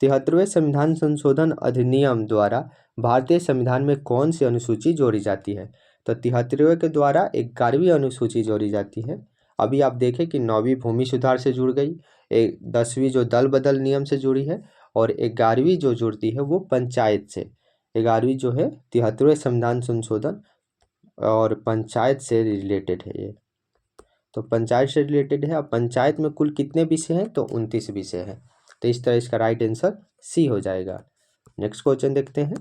A: 73वें संविधान संशोधन अधिनियम द्वारा भारतीय संविधान में कौन सी अनुसूची जोड़ी जाती है? तो 73वें के द्वारा 11वीं अनुसूची जोड़ी जाती है। अभी आप देखें कि 9वीं भूमि सुधार से जुड़ गई, 10वीं जो दल बदल नियम से जुड़ी है और 11वीं जो जुड़ती है वो पंचायत से। 11वीं जो है 73वें संविधान संशोधन और पंचायत से रिलेटेड है ये। तो पंचायत से रिलेटेड है। अब पंचायत में कुल कितने विषय हैं? तो 29 विषय हैं। तो इस तरह इसका राइट आंसर सी हो जाएगा। नेक्स्ट क्वेश्चन देखते हैं,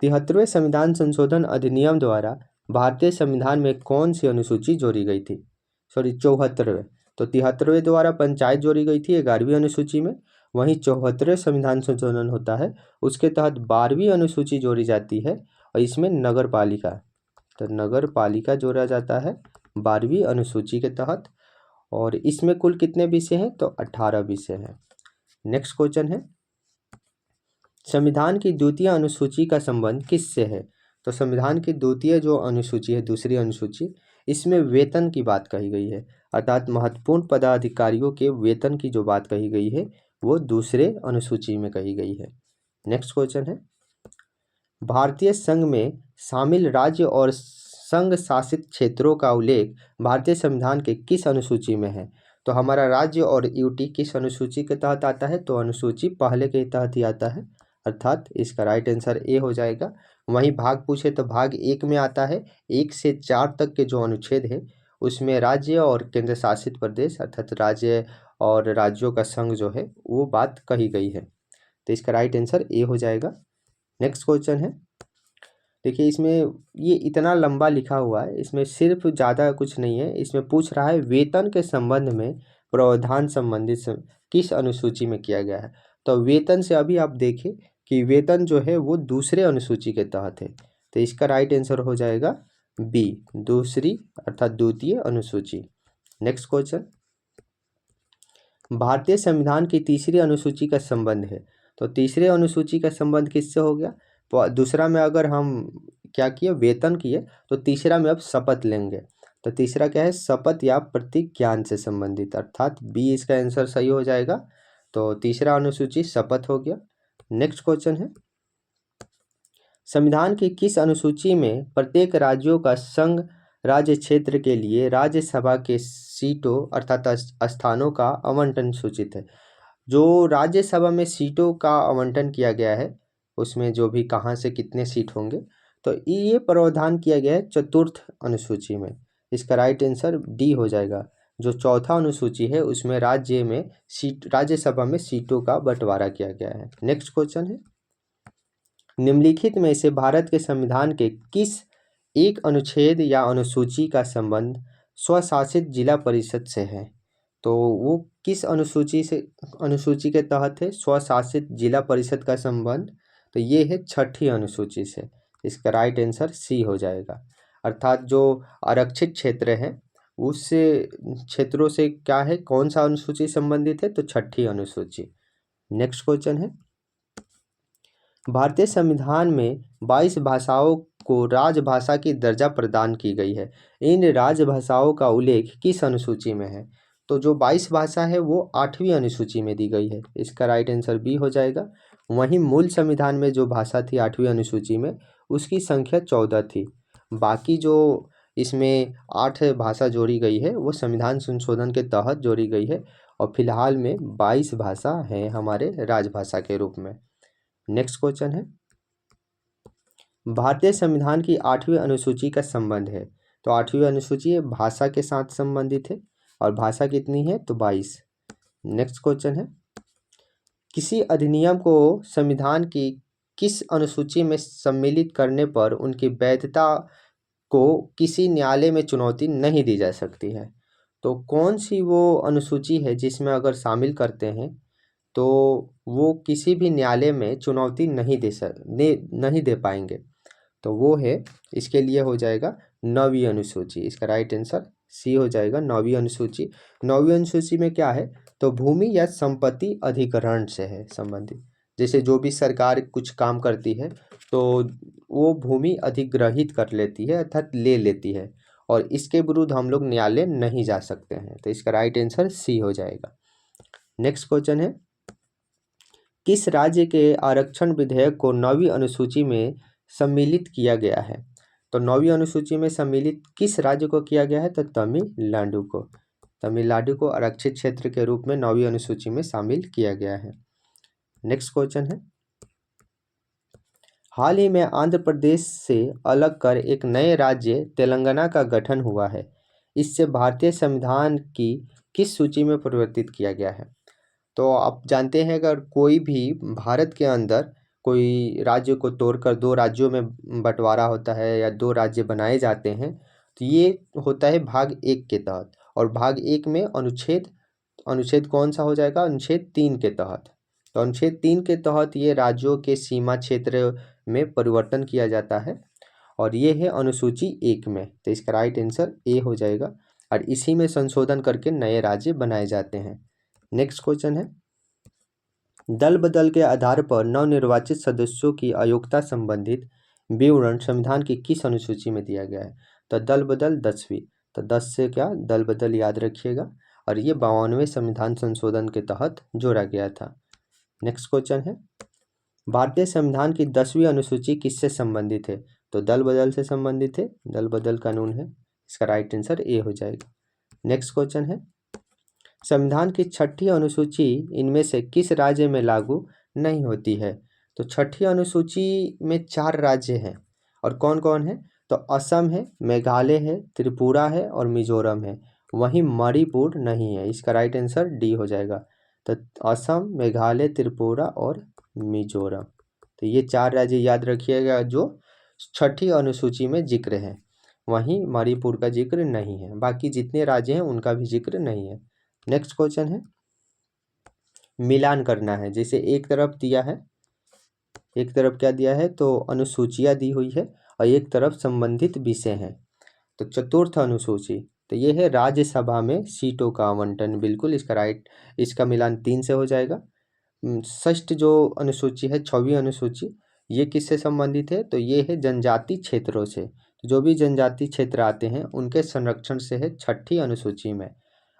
A: 73वें संविधान संशोधन अधिनियम द्वारा भारतीय संविधान में कौन सी अनुसूची जोड़ी गई थी? 74वें। तो 73वें द्वारा पंचायत जोड़ी गई थी 11वीं अनुसूची में। वहीं 74वें संविधान संशोधन होता है, उसके तहत 12वीं अनुसूची जोड़ी जाती है और इसमें नगर पालिका, तो नगर पालिका जोड़ा जाता है 12वीं अनुसूची के तहत। और इसमें कुल कितने विषय हैं? तो 18 विषय हैं। नेक्स्ट क्वेश्चन है, संविधान की द्वितीय अनुसूची का संबंध किससे है? तो संविधान की द्वितीय जो अनुसूची है, दूसरी अनुसूची, इसमें वेतन की बात कही गई है, अर्थात महत्वपूर्ण पदाधिकारियों के वेतन की जो बात कही गई है वो दूसरे अनुसूची में कही गई है। नेक्स्ट क्वेश्चन है, भारतीय संघ में शामिल राज्य और संघ शासित क्षेत्रों का उल्लेख भारतीय संविधान के किस अनुसूची में है? तो हमारा राज्य और यूटी किस अनुसूची के तहत आता है? तो अनुसूची पहले के तहत ही आता है, अर्थात इसका राइट आंसर ए हो जाएगा। वहीं भाग पूछे तो भाग 1 में आता है, 1 से 4 तक के जो अनुच्छेद है उसमें राज्य और केंद्र शासित प्रदेश अर्थात राज्य और राज्यों का संघ जो है वो बात कही गई है। तो इसका राइट आंसर ए हो जाएगा। नेक्स्ट क्वेश्चन है, देखिए इसमें ये इतना लंबा लिखा हुआ है, इसमें सिर्फ ज़्यादा कुछ नहीं है। इसमें पूछ रहा है वेतन के संबंध में प्रावधान संबंधित किस अनुसूची में किया गया है? तो वेतन से अभी आप देखें कि वेतन जो है वो दूसरे अनुसूची के तहत है, तो इसका राइट आंसर हो जाएगा बी, दूसरी अर्थात द्वितीय अनुसूची। नेक्स्ट क्वेश्चन, भारतीय संविधान की तीसरी अनुसूची का संबंध है, तो तीसरे अनुसूची का संबंध किससे हो गया? तो दूसरा में अगर हम क्या किए? वेतन किए, तो तीसरा में अब शपथ लेंगे। तो तीसरा क्या है, शपथ या प्रतिज्ञान से संबंधित, अर्थात बी इसका आंसर सही हो जाएगा। तो तीसरा अनुसूची शपथ हो गया। नेक्स्ट क्वेश्चन है, संविधान की किस अनुसूची में प्रत्येक राज्यों का संघ राज्य क्षेत्र के लिए राज्यसभा के सीटों अर्थात स्थानों का आवंटन सूचित है। जो राज्यसभा में सीटों का आवंटन किया गया है उसमें जो भी कहाँ से कितने सीट होंगे, तो ये प्रावधान किया गया है चतुर्थ अनुसूची में। इसका राइट आंसर डी हो जाएगा। जो चौथा अनुसूची है उसमें राज्यसभा में सीटों का बंटवारा किया गया है। नेक्स्ट क्वेश्चन है, निम्नलिखित में से भारत के संविधान के किस एक अनुच्छेद या अनुसूची का संबंध स्वशासित जिला परिषद से है। तो वो किस अनुसूची के तहत है स्वशासित जिला परिषद का संबंध, तो ये है छठी अनुसूची से। इसका राइट आंसर सी हो जाएगा। अर्थात जो आरक्षित क्षेत्र है उस क्षेत्रों से क्या है, कौन सा अनुसूची संबंधित है, तो छठी अनुसूची। नेक्स्ट क्वेश्चन है, भारतीय संविधान में 22 भाषाओं को राजभाषा की दर्जा प्रदान की गई है। इन राजभाषाओं का उल्लेख किस अनुसूची में है। तो जो 22 भाषा है वो 8वीं अनुसूची में दी गई है। इसका राइट आंसर बी हो जाएगा। वहीं मूल संविधान में जो भाषा थी 8वीं अनुसूची में, उसकी संख्या 14 थी। बाकी जो इसमें 8 भाषा जोड़ी गई है वो संविधान संशोधन के तहत जोड़ी गई है और फिलहाल में 22 भाषा है हमारे राजभाषा के रूप में। नेक्स्ट क्वेश्चन है, भारतीय संविधान की 8वीं अनुसूची का संबंध है। तो 8वीं अनुसूची भाषा के साथ संबंधित है और भाषा कितनी है, तो 22। नेक्स्ट क्वेश्चन है, किसी अधिनियम को संविधान की किस अनुसूची में सम्मिलित करने पर उनकी वैधता को किसी न्यायालय में चुनौती नहीं दी जा सकती है। तो कौन सी वो अनुसूची है जिसमें अगर शामिल करते हैं तो वो किसी भी न्यायालय में चुनौती नहीं दे पाएंगे। तो वो है, इसके लिए हो जाएगा 9वीं अनुसूची। इसका राइट आंसर सी हो जाएगा, 9वीं अनुसूची। 9वीं अनुसूची में क्या है, तो भूमि या संपत्ति अधिग्रहण से है संबंधित। जैसे जो भी सरकार कुछ काम करती है तो वो भूमि अधिग्रहित कर लेती है अर्थात ले लेती है और इसके विरुद्ध हम लोग न्यायालय नहीं जा सकते हैं। तो इसका राइट आंसर सी हो जाएगा। नेक्स्ट क्वेश्चन है, किस राज्य के आरक्षण विधेयक को 9वीं अनुसूची में सम्मिलित किया गया है। तो 9वीं अनुसूची में सम्मिलित किस राज्य को किया गया है, तो तमिलनाडु को आरक्षित क्षेत्र के रूप में 9वीं अनुसूची में शामिल किया गया है। नेक्स्ट क्वेश्चन है, हाल ही में आंध्र प्रदेश से अलग कर एक नए राज्य तेलंगाना का गठन हुआ है। इससे भारतीय संविधान की किस सूची में परिवर्तित किया गया है। तो आप जानते हैं अगर कोई भी भारत के अंदर कोई राज्य को तोड़कर 2 राज्यों में बंटवारा होता है या 2 राज्य बनाए जाते हैं तो ये होता है भाग 1 के तहत। और भाग 1 में अनुच्छेद कौन सा हो जाएगा, अनुच्छेद 3 के तहत। तो अनुच्छेद 3 के तहत ये राज्यों के सीमा क्षेत्र में परिवर्तन किया जाता है और ये है अनुसूची 1 में। तो इसका राइट आंसर ए हो जाएगा और इसी में संशोधन करके नए राज्य बनाए जाते हैं। नेक्स्ट क्वेश्चन है, दल बदल के आधार पर नवनिर्वाचित सदस्यों की अयोग्यता संबंधित विवरण संविधान की किस अनुसूची में दिया गया है। तो दल बदल 10वीं। तो 10 से क्या दल बदल याद रखिएगा और ये 52वें संविधान संशोधन के तहत जोड़ा गया था। नेक्स्ट क्वेश्चन है, भारतीय संविधान की 10वीं अनुसूची किससे संबंधित है। तो दल बदल से संबंधित है, दल बदल कानून है। इसका राइट आंसर ए हो जाएगा। नेक्स्ट क्वेश्चन है, संविधान की 6ठी अनुसूची इनमें से किस राज्य में लागू नहीं होती है। तो 6ठी अनुसूची में 4 राज्य हैं और कौन कौन है, तो असम है, मेघालय है, त्रिपुरा है और मिजोरम है। वहीं मणिपुर नहीं है। इसका राइट आंसर डी हो जाएगा। तो असम, मेघालय, त्रिपुरा और मिजोरम, तो ये 4 राज्य याद रखिएगा जो 6ठी अनुसूची में जिक्र है। वहीं मणिपुर का जिक्र नहीं है, बाकी जितने राज्य हैं उनका भी जिक्र नहीं है। नेक्स्ट क्वेश्चन है, मिलान करना है। जैसे एक तरफ दिया है, एक तरफ क्या दिया है, तो अनुसूचियाँ दी हुई है और एक तरफ संबंधित विषय हैं। तो चतुर्थ अनुसूची, तो ये है राज्यसभा में सीटों का आवंटन। बिल्कुल इसका मिलान 3 से हो जाएगा। षष्ठ जो अनुसूची है, 6वीं अनुसूची, ये किससे संबंधित है, तो ये है जनजाति क्षेत्रों से। तो जो भी जनजाति क्षेत्र आते हैं उनके संरक्षण से है छठी अनुसूची में।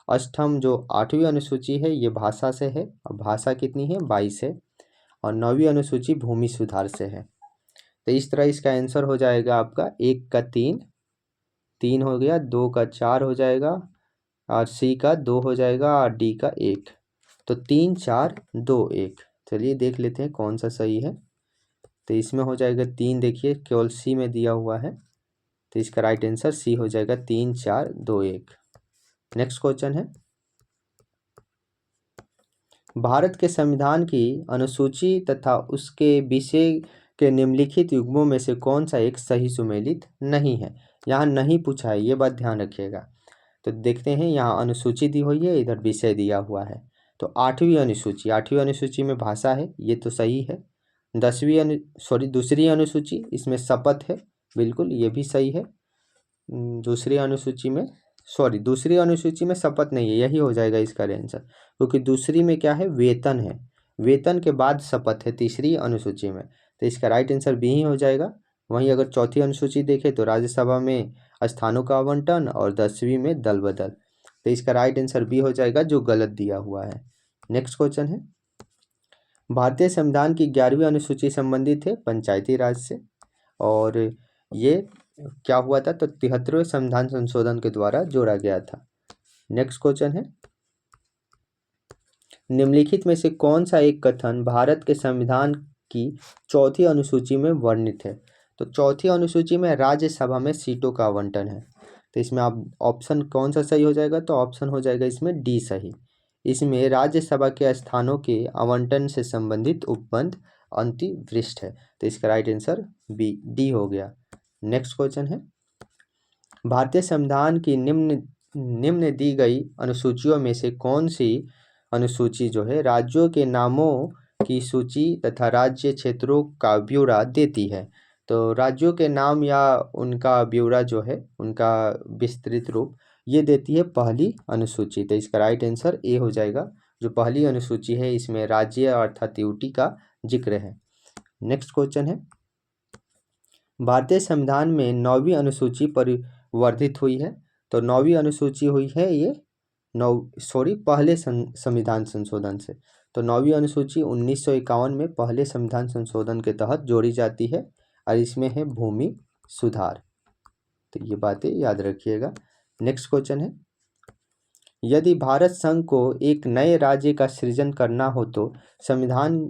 A: अष्टम जो 8वीं अनुसूची है ये भाषा से है, और भाषा कितनी है 22 है। और 9वीं अनुसूची भूमि सुधार से है। तो इस तरह इसका आंसर हो जाएगा आपका 1 का 3, 3 हो गया, 2 का 4 हो जाएगा, और सी का 2 हो जाएगा, और डी का 1। तो 3 4 2 1। चलिए देख लेते हैं कौन सा सही है। तो इसमें हो जाएगा 3, देखिए केवल सी में दिया हुआ है, तो इसका राइट आंसर सी हो जाएगा 3 4 2 1। नेक्स्ट क्वेश्चन है, भारत के संविधान की अनुसूची तथा उसके विषय के निम्नलिखित युग्मों में से कौन सा एक सही सुमेलित नहीं है। यहाँ नहीं पूछा है, ये बात ध्यान रखिएगा। तो देखते हैं, यहाँ अनुसूची दी हुई है, इधर विषय दिया हुआ है। तो 8वीं अनुसूची, 8वीं अनुसूची में भाषा है, ये तो सही है। दूसरी अनुसूची, इसमें शपथ है, बिल्कुल ये भी सही है। दूसरी अनुसूची में शपथ नहीं है, यही हो जाएगा इसका आंसर, क्योंकि दूसरी में क्या है, वेतन है, वेतन के बाद शपथ है तीसरी अनुसूची में। तो इसका राइट आंसर बी ही हो जाएगा। वहीं अगर चौथी अनुसूची देखें तो राज्यसभा में स्थानों का आवंटन और 10वीं में दल बदल। तो इसका राइट आंसर बी हो जाएगा, जो गलत दिया हुआ है। नेक्स्ट क्वेश्चन है, भारतीय संविधान की 11वीं अनुसूची संबंधित है पंचायती राज से, और ये क्या हुआ था, तो 73वें संविधान संशोधन के द्वारा जोड़ा गया था। नेक्स्ट क्वेश्चन है, निम्नलिखित में से कौन सा एक कथन भारत के संविधान की चौथी अनुसूची में वर्णित है। तो चौथी अनुसूची में राज्यसभा में सीटों का आवंटन है। तो इसमें आप ऑप्शन कौन सा सही हो जाएगा, तो ऑप्शन हो जाएगा इसमें डी सही। इसमें राज्यसभा के स्थानों के आवंटन से संबंधित उपबंध अंतिवृष्ट है। तो इसका राइट आंसर बी डी हो गया। नेक्स्ट क्वेश्चन है, भारतीय संविधान की निम्न दी गई अनुसूचियों में से कौन सी अनुसूची जो है राज्यों के नामों की सूची तथा राज्य क्षेत्रों का ब्यौरा देती है। तो राज्यों के नाम या उनका ब्यौरा जो है, उनका विस्तृत रूप, ये देती है पहली अनुसूची। तो इसका राइट आंसर ए हो जाएगा। जो पहली अनुसूची है इसमें राज्य अर्थात यूटी का जिक्र है। नेक्स्ट क्वेश्चन है, भारतीय संविधान में 9वीं अनुसूची परिवर्धित हुई है। तो 9वीं अनुसूची हुई है ये पहले संविधान संशोधन से। तो 9वीं अनुसूची 1951 में पहले संविधान संशोधन के तहत जोड़ी जाती है, और इसमें है भूमि सुधार। तो ये बातें याद रखिएगा। नेक्स्ट क्वेश्चन है, यदि भारत संघ को एक नए राज्य का सृजन करना हो तो संविधान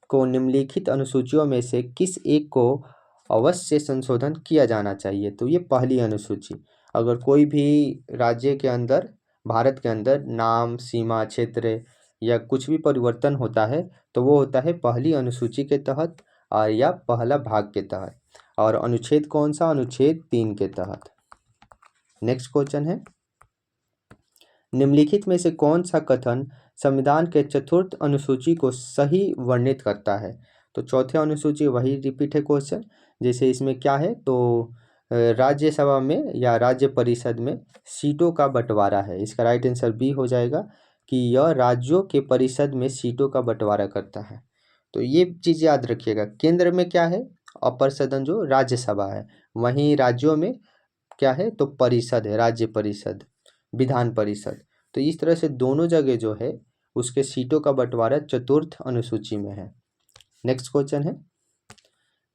A: को निम्नलिखित अनुसूचियों में से किस एक को अवश्य संशोधन किया जाना चाहिए। तो ये पहली अनुसूची, अगर कोई भी राज्य के अंदर, भारत के अंदर नाम, सीमा, क्षेत्र या कुछ भी परिवर्तन होता है तो वो होता है पहली अनुसूची के तहत या पहला भाग के तहत। और अनुच्छेद कौन सा, अनुच्छेद 3 के तहत। नेक्स्ट क्वेश्चन है, निम्नलिखित में से कौन सा कथन संविधान के चतुर्थ अनुसूची को सही वर्णित करता है। तो चौथे अनुसूची वही रिपीट है क्वेश्चन, जैसे इसमें क्या है, तो राज्यसभा में या राज्य परिषद में सीटों का बंटवारा है। इसका राइट आंसर बी हो जाएगा कि यह राज्यों के परिषद में सीटों का बंटवारा करता है। तो ये चीज़ याद रखिएगा, केंद्र में क्या है, अपर सदन जो राज्यसभा है, वहीं राज्यों में क्या है, तो परिषद है, राज्य परिषद, विधान परिषद। तो इस तरह से दोनों जगह जो है उसके सीटों का बंटवारा चतुर्थ अनुसूची में है। नेक्स्ट क्वेश्चन है,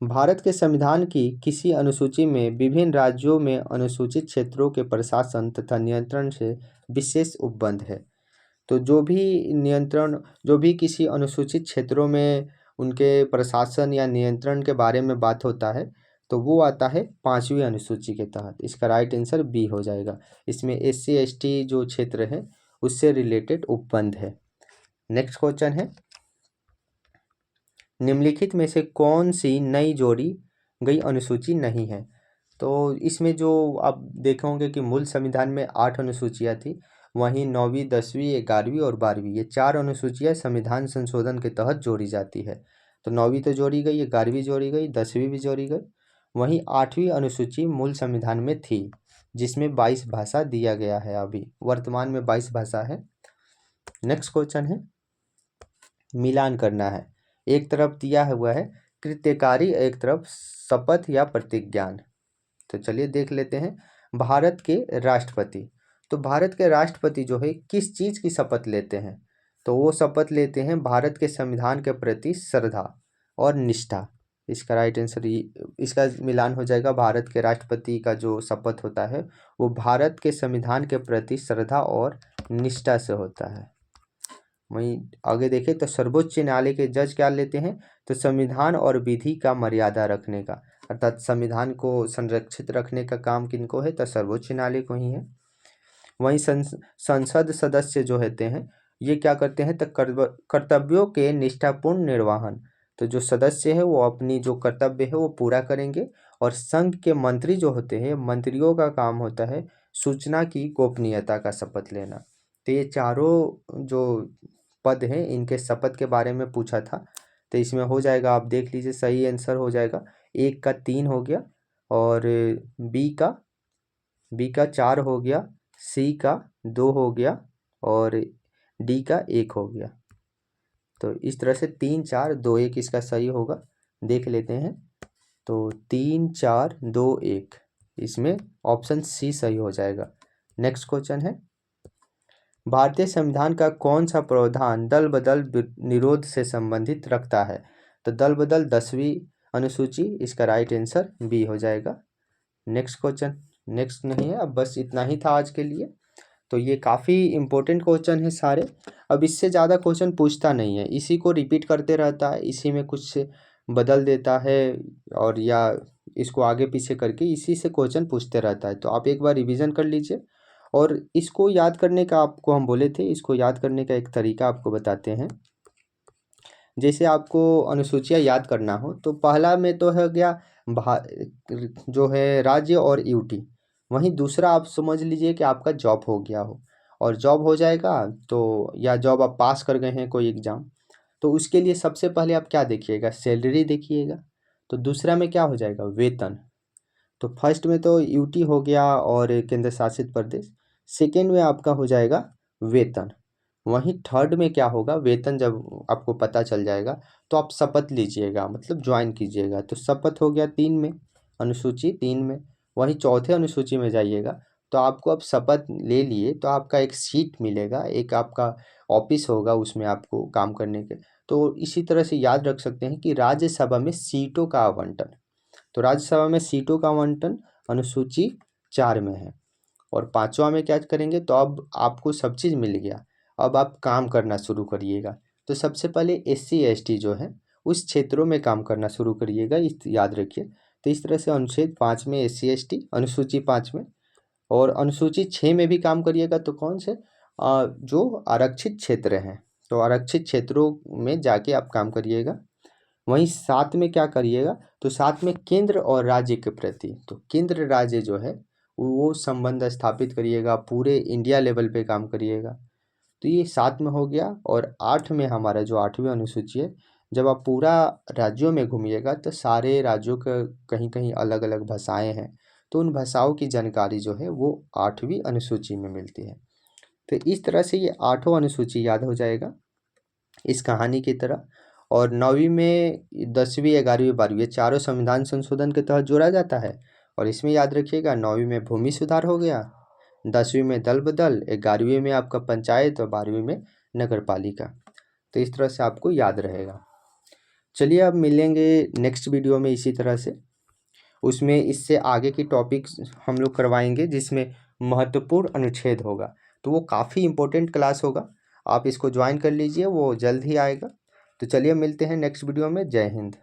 A: भारत के संविधान की किसी अनुसूची में विभिन्न राज्यों में अनुसूचित क्षेत्रों के प्रशासन तथा नियंत्रण से विशेष उपबंध है। तो जो भी किसी अनुसूचित क्षेत्रों में उनके प्रशासन या नियंत्रण के बारे में बात होता है तो वो आता है 5वीं अनुसूची के तहत। इसका राइट आंसर बी हो जाएगा। इसमें SC ST जो क्षेत्र है उससे रिलेटेड उपबंध है। नेक्स्ट क्वेश्चन है, निम्नलिखित में से कौन सी नई जोड़ी गई अनुसूची नहीं है। तो इसमें जो आप देखोगे कि मूल संविधान में 8 अनुसूचियाँ थी, वहीं 9वीं, 10वीं, 11वीं और 12वीं, ये 4 अनुसूचियाँ संविधान संशोधन के तहत जोड़ी जाती है। तो 9वीं तो जोड़ी गई, 11वीं जोड़ी गई, 10वीं भी जोड़ी गई। वहीं 8वीं अनुसूची मूल संविधान में थी, जिसमें 22 भाषा दिया गया है, अभी वर्तमान में 22 भाषा है। नेक्स्ट क्वेश्चन है, मिलान करना है। एक तरफ दिया हुआ है कृत्यकारी, एक तरफ शपथ या प्रतिज्ञान। तो चलिए देख लेते हैं। भारत के राष्ट्रपति, तो भारत के राष्ट्रपति जो है किस चीज़ की शपथ लेते हैं? तो वो शपथ लेते हैं भारत के संविधान के प्रति श्रद्धा और निष्ठा। इसका राइट आंसर इसका मिलान हो जाएगा। भारत के राष्ट्रपति का जो शपथ होता है वो भारत के संविधान के प्रति श्रद्धा और निष्ठा से होता है। वहीं आगे देखें तो सर्वोच्च न्यायालय के जज क्या लेते हैं? तो संविधान और विधि का मर्यादा रखने का, अर्थात संविधान को संरक्षित रखने का काम किनको है? तो सर्वोच्च न्यायालय को ही है। वहीं संसद सदस्य जो होते हैं ये क्या करते हैं? तो कर्तव्यों के निष्ठापूर्ण निर्वहन। तो जो सदस्य है वो अपनी जो कर्तव्य है वो पूरा करेंगे। और संघ के मंत्री जो होते हैं, मंत्रियों का काम होता है सूचना की गोपनीयता का शपथ लेना। तो ये चारों जो पद हैं इनके शपथ के बारे में पूछा था, तो इसमें हो जाएगा, आप देख लीजिए सही आंसर हो जाएगा। एक का 3 हो गया, और बी का 4 हो गया, सी का 2 हो गया, और डी का 1 हो गया। तो इस तरह से 3 4 2 1 इसका सही होगा। देख लेते हैं। तो 3 4 2 1 इसमें ऑप्शन सी सही हो जाएगा। नेक्स्ट क्वेश्चन है, भारतीय संविधान का कौन सा प्रावधान दल बदल निरोध से संबंधित रखता है? तो दल बदल 10वीं अनुसूची, इसका राइट आंसर बी हो जाएगा। नेक्स्ट क्वेश्चन, नेक्स्ट नहीं है, अब बस इतना ही था आज के लिए। तो ये काफ़ी इम्पोर्टेंट क्वेश्चन है सारे। अब इससे ज़्यादा क्वेश्चन पूछता नहीं है, इसी को रिपीट करते रहता है, इसी में कुछ बदल देता है और या इसको आगे पीछे करके इसी से क्वेश्चन पूछते रहता है। तो आप एक बार रिवीजन कर लीजिए। और इसको याद करने का आपको हम बोले थे, इसको याद करने का एक तरीका आपको बताते हैं। जैसे आपको अनुसूचियाँ याद करना हो तो पहला में तो है गया जो है राज्य और यूटी। वहीं दूसरा आप समझ लीजिए कि आपका जॉब हो गया हो, और जॉब हो जाएगा तो, या जॉब आप पास कर गए हैं कोई एग्ज़ाम, तो उसके लिए सबसे पहले आप क्या देखिएगा? सैलरी देखिएगा। तो दूसरा में क्या हो जाएगा? वेतन। तो फर्स्ट में तो यूटी हो गया और केंद्र शासित प्रदेश। सेकेंड में आपका हो जाएगा वेतन। वहीं थर्ड में क्या होगा? वेतन जब आपको पता चल जाएगा तो आप शपथ लीजिएगा, मतलब ज्वाइन कीजिएगा। तो शपथ हो गया 3 में, अनुसूची 3 में। वहीं चौथे अनुसूची में जाइएगा तो आपको अब शपथ ले लिए तो आपका एक सीट मिलेगा, एक आपका ऑफिस होगा, उसमें आपको काम करने के। तो इसी तरह से याद रख सकते हैं कि राज्यसभा में सीटों का आवंटन, तो राज्यसभा में सीटों का आवंटन अनुसूची 4 में है। और पांचवा में क्या करेंगे? तो अब आपको सब चीज़ मिल गया, अब आप काम करना शुरू करिएगा। तो सबसे पहले SC ST जो है उस क्षेत्रों में काम करना शुरू करिएगा, इस याद रखिए। तो इस तरह से अनुच्छेद 5 में SC ST, अनुसूची 5 में, और अनुसूची 6 में भी काम करिएगा। तो कौन से? जो आरक्षित क्षेत्र हैं, तो आरक्षित क्षेत्रों में जाके आप काम करिएगा। वहीं 7 में क्या करिएगा? तो 7 में केंद्र और राज्य के प्रति, तो केंद्र राज्य जो है वो संबंध स्थापित करिएगा, पूरे इंडिया लेवल पे काम करिएगा। तो ये 7 में हो गया। और 8 में हमारा जो 8वीं अनुसूची है, जब आप पूरा राज्यों में घूमिएगा तो सारे राज्यों का कहीं कहीं अलग अलग भाषाएं हैं, तो उन भाषाओं की जानकारी जो है वो 8वीं अनुसूची में मिलती है। तो इस तरह से ये 8वां अनुसूची याद हो जाएगा इस कहानी की तरह। और 9वीं में 10वीं 11वीं 12वीं चारों संविधान संशोधन के तहत जोड़ा जाता है। और इसमें याद रखिएगा 9वीं में भूमि सुधार हो गया, 10वीं में दल बदल, 11वीं में आपका पंचायत, और 12वीं में नगर पालिका। तो इस तरह से आपको याद रहेगा। चलिए अब मिलेंगे नेक्स्ट वीडियो में इसी तरह से, उसमें इससे आगे की टॉपिक्स हम लोग करवाएंगे जिसमें महत्वपूर्ण अनुच्छेद होगा। तो वो काफ़ी इम्पोर्टेंट क्लास होगा, आप इसको ज्वाइन कर लीजिए, वो जल्द ही आएगा। तो चलिए मिलते हैं नेक्स्ट वीडियो में। जय हिंद।